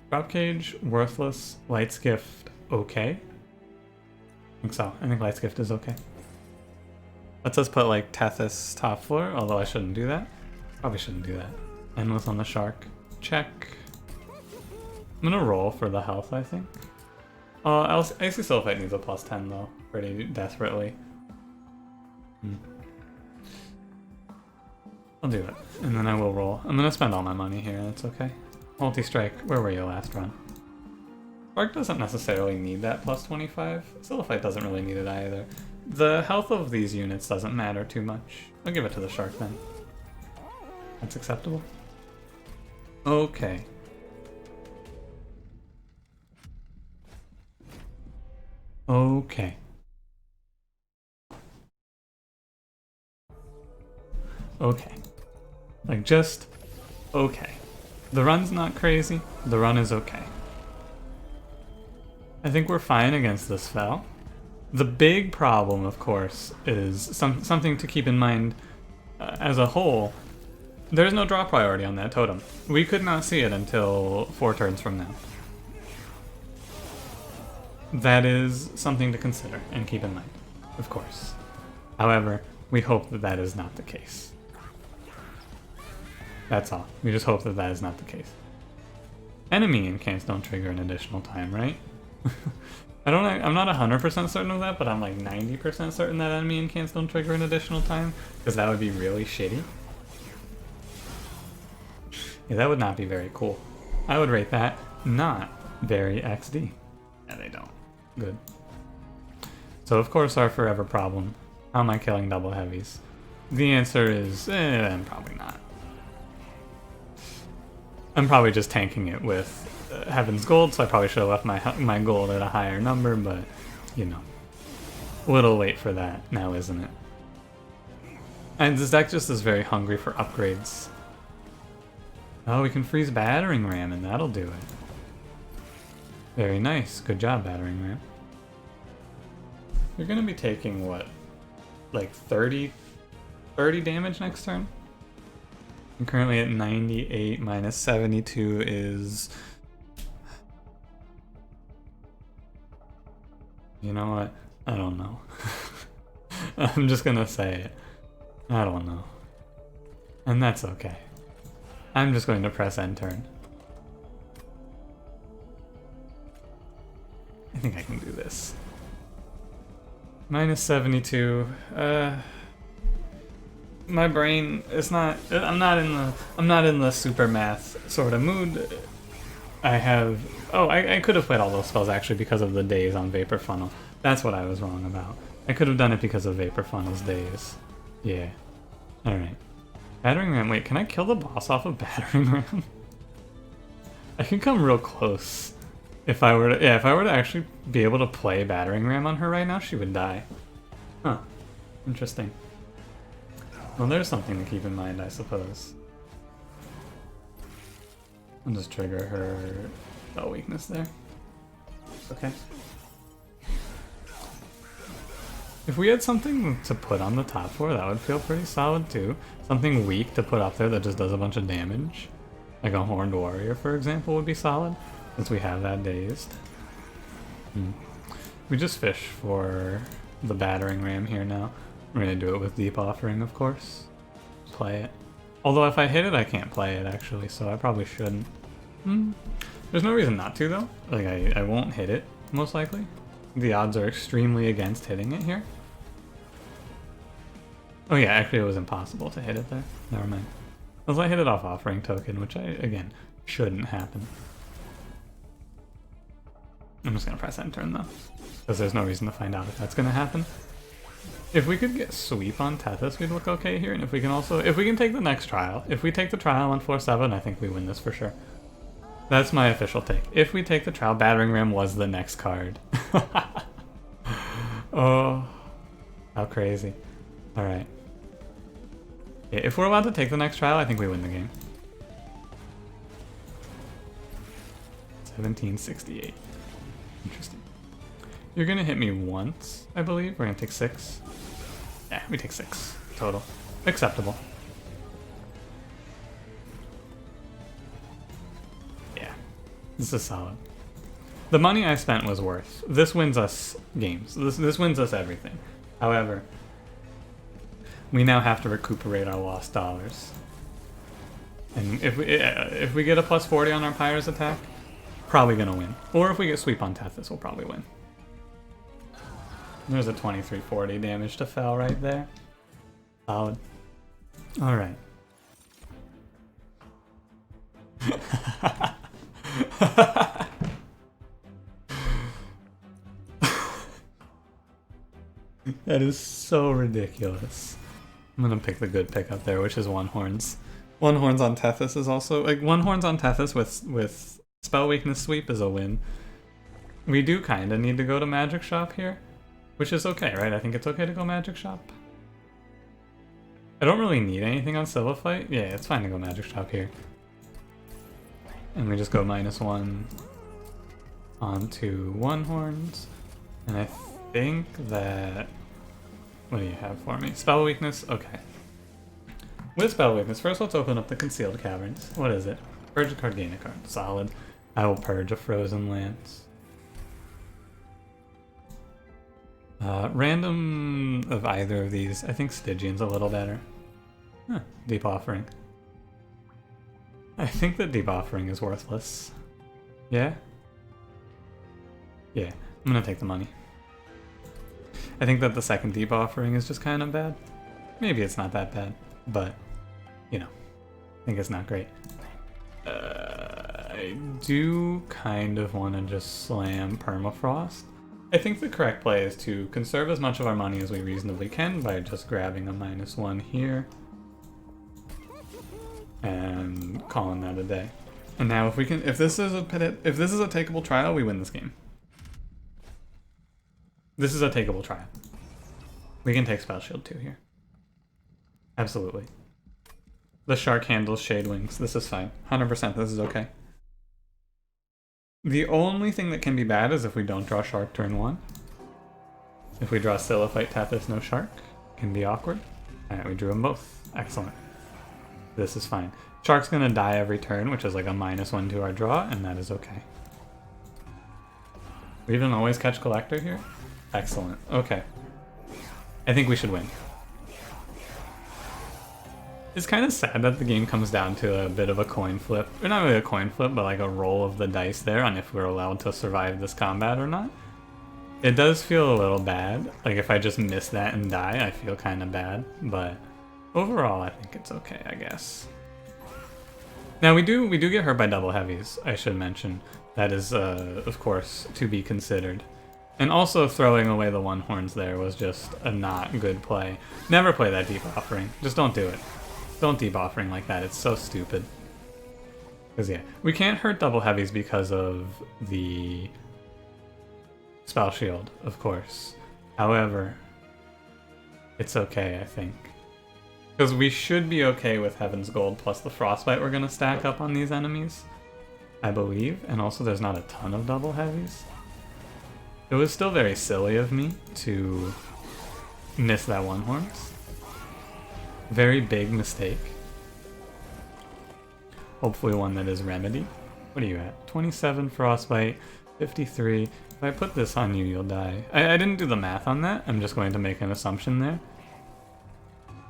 Drop Cage, worthless. Light's Gift, okay. I think so. I think Light's Gift is okay. Let's just put like Tethys top floor, although I shouldn't do that. Probably shouldn't do that. Endless on the Shark. Check. I'm gonna roll for the health, I think. Icy Silliphite needs a plus 10 though, pretty desperately. I'll do it, and then I will roll. I'm gonna spend all my money here, that's okay. Multi-strike, where were you last run? Spark doesn't necessarily need that plus 25. Silliphite doesn't really need it either. The health of these units doesn't matter too much. I'll give it to the Shark then. That's acceptable. Okay. Okay. Okay. Like, just okay. The run's not crazy. The run is okay. I think we're fine against this spell. The big problem, of course, is something to keep in mind as a whole. There's no draw priority on that totem. We could not see it until 4 turns from now. That is something to consider and keep in mind, of course. However, we hope that that is not the case. That's all. We just hope that that is not the case. Enemy incants don't trigger an additional time, right? I'm not 100% certain of that, but I'm like 90% certain that enemy incants don't trigger an additional time, because that would be really shitty. Yeah, that would not be very cool. I would rate that not very XD. Yeah, they don't. Good. So of course our forever problem. How am I killing double heavies? The answer is, probably not. I'm probably just tanking it with Heaven's Gold, so I probably should have left my gold at a higher number, but, you know. A little late for that now, isn't it? And this deck just is very hungry for upgrades. Oh, we can freeze Battering Ram, and that'll do it. Very nice. Good job, Battering Ram. You're gonna be taking, what, like 30 damage next turn? I'm currently at 98 minus 72 is... You know what? I don't know. I'm just gonna say it. I don't know. And that's okay. I'm just going to press end turn. I think I can do this. Minus 72. My brain is not. I'm not in the super math sort of mood. I have. Oh, I could have played all those spells actually because of the days on Vapor Funnel. That's what I was wrong about. I could have done it because of Vapor Funnel's days. Yeah. All right. Battering Ram. Wait, can I kill the boss off of Battering Ram? I can come real close. If I were to, if I were to actually be able to play Battering Ram on her right now, she would die. Huh. Interesting. Well, there's something to keep in mind, I suppose. I'll just trigger her spell weakness there. Okay. If we had something to put on the top 4, that would feel pretty solid too. Something weak to put up there that just does a bunch of damage. Like a Horned Warrior, for example, would be solid, since we have that dazed. We just fish for the Battering Ram here now. We're gonna do it with Deep Offering, of course. Play it. Although if I hit it, I can't play it, actually, so I probably shouldn't. There's no reason not to, though. Like, I won't hit it, most likely. The odds are extremely against hitting it here. Oh yeah, actually it was impossible to hit it there. Never mind. Unless I hit it off Offering Token, which again, shouldn't happen. I'm just gonna press enter though, because there's no reason to find out if that's gonna happen. If we could get Sweep on Tethys, we'd look okay here, and if we can take the next trial. If we take the trial on 4-7, I think we win this for sure. That's my official take. If we take the trial, Battering Ram was the next card. Oh, how crazy. Alright. Yeah, if we're allowed to take the next trial, I think we win the game. 1768. Interesting. You're gonna hit me once, I believe. We're gonna take 6. Yeah, we take 6 total. Acceptable. Yeah, this is solid. The money I spent was worth. This wins us games. This wins us everything. However, we now have to recuperate our lost dollars. And if we get a plus 40 on our Pyre's attack, probably gonna win. Or if we get Sweep on Tethys, we'll probably win. There's a 2340 damage to Fel right there. Solid. Alright. That is so ridiculous. I'm gonna pick the good pick up there, which is One Horns. One Horns on Tethys is also like One Horns on Tethys with Spell Weakness Sweep is a win. We do kinda need to go to Magic Shop here, which is okay, right? I think it's okay to go Magic Shop. I don't really need anything on Siliphight. Yeah, it's fine to go Magic Shop here. And we just go -1 onto One Horns. And I think that... What do you have for me? Spell Weakness? Okay. With Spell Weakness, first let's open up the Concealed Caverns. What is it? Purge a card, gain a card. Solid. I will purge a Frozen Lance. Random of either of these. I think Stygian's a little better. Huh, Deep Offering. I think that Deep Offering is worthless. Yeah? Yeah, I'm gonna take the money. I think that the second Deep Offering is just kind of bad. Maybe it's not that bad, but, you know, I think it's not great. I do kind of want to just slam Permafrost. I think the correct play is to conserve as much of our money as we reasonably can by just grabbing a -1 here. And calling that a day. And now if we can, if this is a takeable trial, we win this game. This is a takeable trial. We can take Spell Shield 2 here. Absolutely. The shark handles Shade Wings. This is fine. 100%. This is okay. The only thing that can be bad is if we don't draw Shark turn 1. If we draw Siliphight, Tethys, no Shark. Can be awkward. Alright, we drew them both. Excellent. This is fine. Shark's gonna die every turn, which is like a -1 to our draw, and that is okay. We even always catch Collector here? Excellent. Okay. I think we should win. It's kind of sad that the game comes down to a bit of a coin flip. Or not really a coin flip, but like a roll of the dice there on if we're allowed to survive this combat or not. It does feel a little bad. Like if I just miss that and die, I feel kind of bad. But overall, I think it's okay, I guess. Now we do get hurt by double heavies, I should mention. That is, of course, to be considered. And also throwing away the One Horns there was just a not good play. Never play that Deep Offering. Just don't do it. Don't Deep Offering like that. It's so stupid. Because yeah, we can't hurt double heavies because of the Spell Shield, of course. However, it's okay, I think. Because we should be okay with Heaven's Gold plus the Frostbite we're going to stack up on these enemies, I believe. And also there's not a ton of double heavies. It was still very silly of me to miss that one horns. Very big mistake. Hopefully one that is remedied. What are you at? 27 frostbite, 53. If I put this on you, you'll die. I didn't do the math on that. I'm just going to make an assumption there.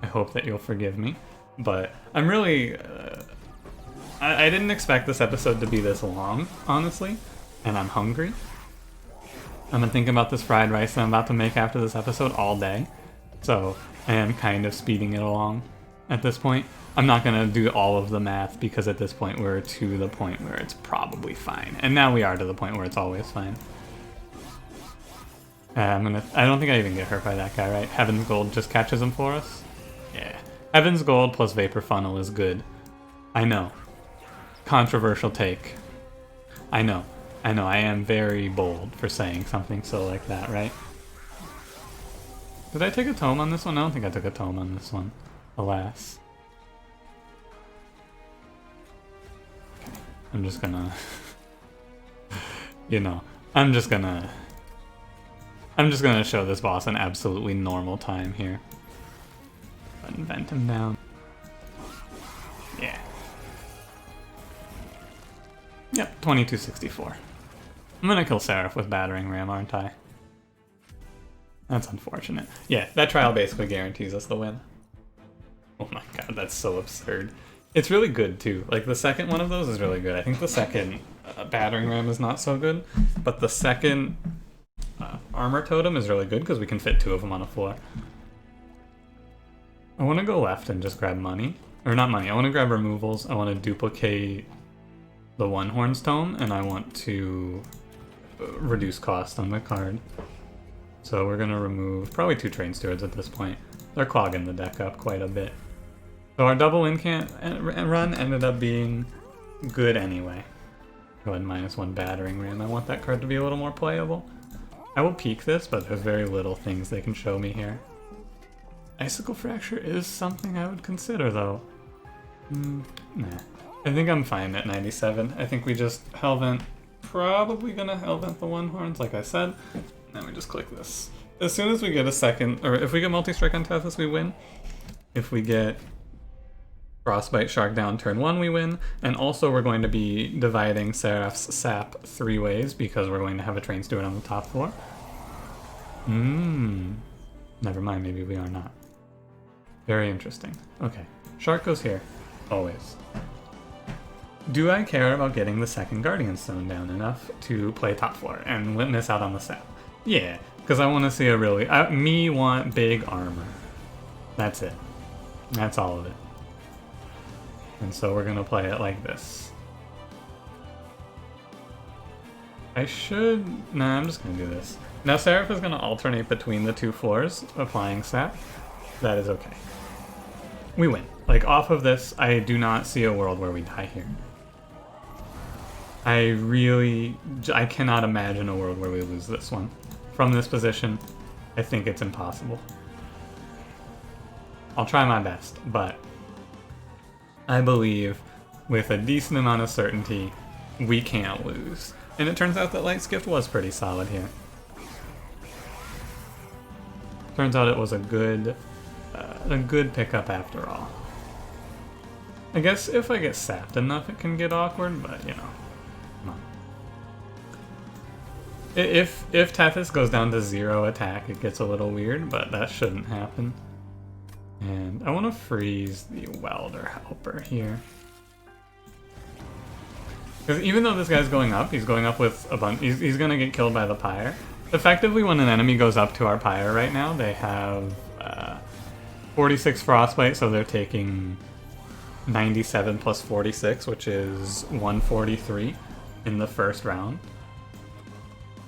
I hope that you'll forgive me. But I'm really... I didn't expect this episode to be this long, honestly. And I'm hungry. I've been thinking about this fried rice that I'm about to make after this episode all day. So I am kind of speeding it along at this point. I'm not going to do all of the math because at this point we're to the point where it's probably fine. And now we are to the point where it's always fine. I don't think I even get hurt by that guy, right? Heaven's Gold just catches him for us? Yeah. Heaven's Gold plus Vapor Funnel is good. I know. Controversial take. I know. I am very bold for saying something so like that, right? Did I take a tome on this one? I don't think I took a tome on this one. Alas. Okay. I'm just gonna... I'm just gonna show this boss an absolutely normal time here. Vent him down. Yeah. Yep, 2264. I'm gonna kill Seraph with Battering Ram, aren't I? That's unfortunate. Yeah, that trial basically guarantees us the win. Oh my god, that's so absurd. It's really good too. Like the second one of those is really good. I think the second Battering Ram is not so good, but the second Armor Totem is really good because we can fit 2 of them on a floor. I want to go left and just grab money. Or not money, I want to grab removals. I want to duplicate the One Horns Tome, and I want to reduce cost on the card. So we're going to remove probably 2 Train Stewards at this point. They're clogging the deck up quite a bit. So our double incant run ended up being good anyway. Go ahead and -1 Battering Ram. I want that card to be a little more playable. I will peek this, but there's very little things they can show me here. Icicle Fracture is something I would consider, though. Nah. I think I'm fine at 97. I think we just Hellvent. Probably gonna Hellvent the One Horns, like I said. Then we just click this. As soon as we get a second, or if we get multi-strike on Tethys, we win. If we get Frostbite Shark down turn 1, we win. And also we're going to be dividing Seraph's sap 3 ways because we're going to have a Train Steward on the top floor. Never mind, maybe we are not. Very interesting. Okay, Shark goes here. Always. Do I care about getting the second Guardian Stone down enough to play top floor and miss out on the sap? Yeah, because I want to see a really... me want big armor. That's it. That's all of it. And so we're going to play it like this. I should... Nah, I'm just going to do this. Now Seraph is going to alternate between the 2 floors, applying sap. That is okay. We win. Like, off of this, I do not see a world where we die here. I cannot imagine a world where we lose this one. From this position, I think it's impossible. I'll try my best, but I believe with a decent amount of certainty, we can't lose. And it turns out that Light's Gift was pretty solid here. Turns out it was a good pickup after all. I guess if I get sapped enough, it can get awkward, but you know, come on. If Tethys goes down to 0 attack, it gets a little weird, but that shouldn't happen. And I want to freeze the Welder Helper here. Because even though this guy's going up, he's going up with a bunch. He's going to get killed by the Pyre. Effectively, when an enemy goes up to our Pyre right now, they have 46 Frostbite, so they're taking 97 plus 46, which is 143 in the first round.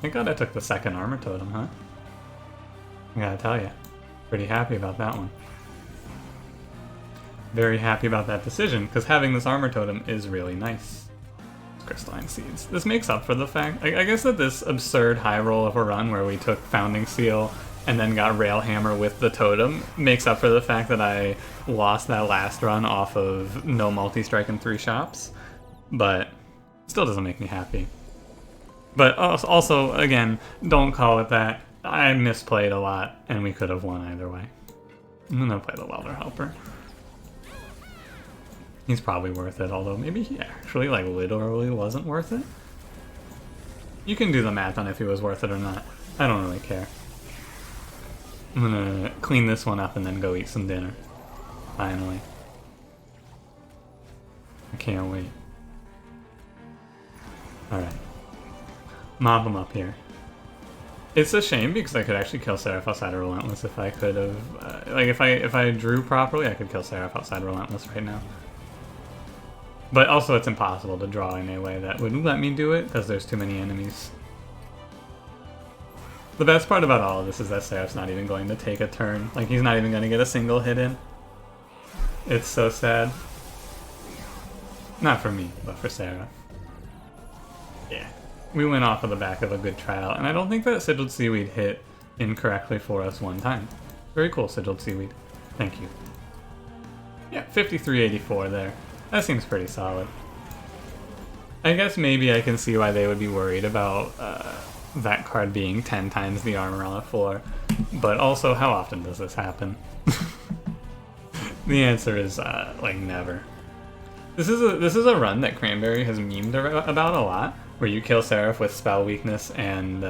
Thank God I took the second Armor Totem, huh? I gotta tell you, pretty happy about that one. Very happy about that decision, because having this Armor Totem is really nice. Crystalline Seeds. This makes up for the fact, I guess that this absurd high roll of a run where we took Founding Seal and then got Railhammer with the Totem makes up for the fact that I lost that last run off of no multi-strike in 3 shops, but still doesn't make me happy. But also, again, don't call it that. I misplayed a lot, and we could have won either way. I'm gonna play the Welder Helper. He's probably worth it, although maybe he actually, like, literally wasn't worth it. You can do the math on if he was worth it or not. I don't really care. I'm gonna clean this one up and then go eat some dinner. Finally. I can't wait. Alright. Mop him up here. It's a shame because I could actually kill Seraph outside of Relentless if I could have... like, if I drew properly, I could kill Seraph outside of Relentless right now. But also it's impossible to draw in a way that would let me do it because there's too many enemies. The best part about all of this is that Seraph's not even going to take a turn. Like, he's not even going to get a single hit in. It's so sad. Not for me, but for Seraph. Yeah. We went off of the back of a good trial, and I don't think that Sigiled Seaweed hit incorrectly for us one time. Very cool, Sigiled Seaweed. Thank you. Yeah, 5384 there. That seems pretty solid. I guess maybe I can see why they would be worried about that card being 10 times the armor on the floor, but also, how often does this happen? The answer is, like, never. This is a run that Cranberry has memed about a lot, where you kill Seraph with spell weakness and,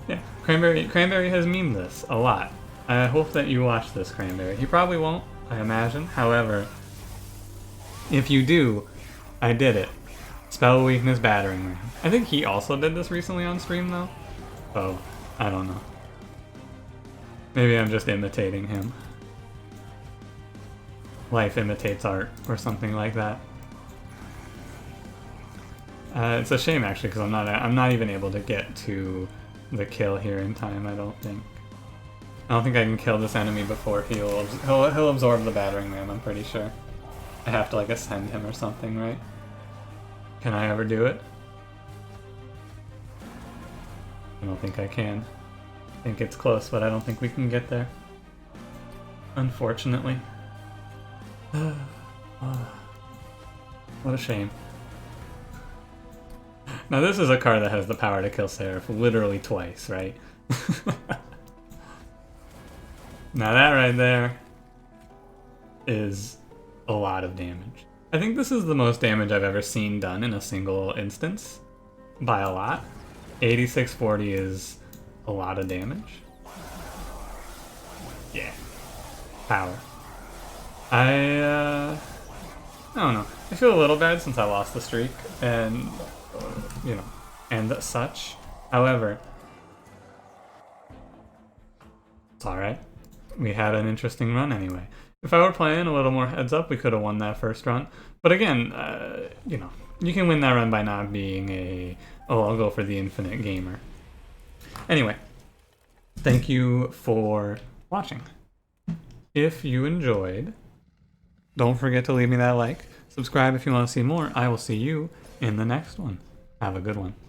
yeah, Cranberry has memed this a lot. I hope that you watch this, Cranberry. He probably won't, I imagine. However, if you do, I did it. Spell weakness battering ram. I think he also did this recently on stream, though. So, I don't know. Maybe I'm just imitating him. Life imitates art, or something like that. It's a shame, actually, because I'm not even able to get to the kill here in time, I don't think. I don't think I can kill this enemy before he'll absorb the battering ram, I'm pretty sure. I have to, like, ascend him or something, right? Can I ever do it? I don't think I can. I think it's close, but I don't think we can get there. Unfortunately. What a shame. Now this is a card that has the power to kill Seraph literally twice, right? Now that right there is a lot of damage. I think this is the most damage I've ever seen done in a single instance. By a lot. 8640 is a lot of damage. Yeah. Power. I don't know. I feel a little bad since I lost the streak, and, you know, and such. However, it's alright. We had an interesting run anyway. If I were playing a little more heads up, we could have won that first run. But again, you know, you can win that run by not being oh, I'll go for the infinite gamer. Anyway, thank you for watching. If you enjoyed, don't forget to leave me that like. Subscribe if you want to see more. I will see you in the next one. Have a good one.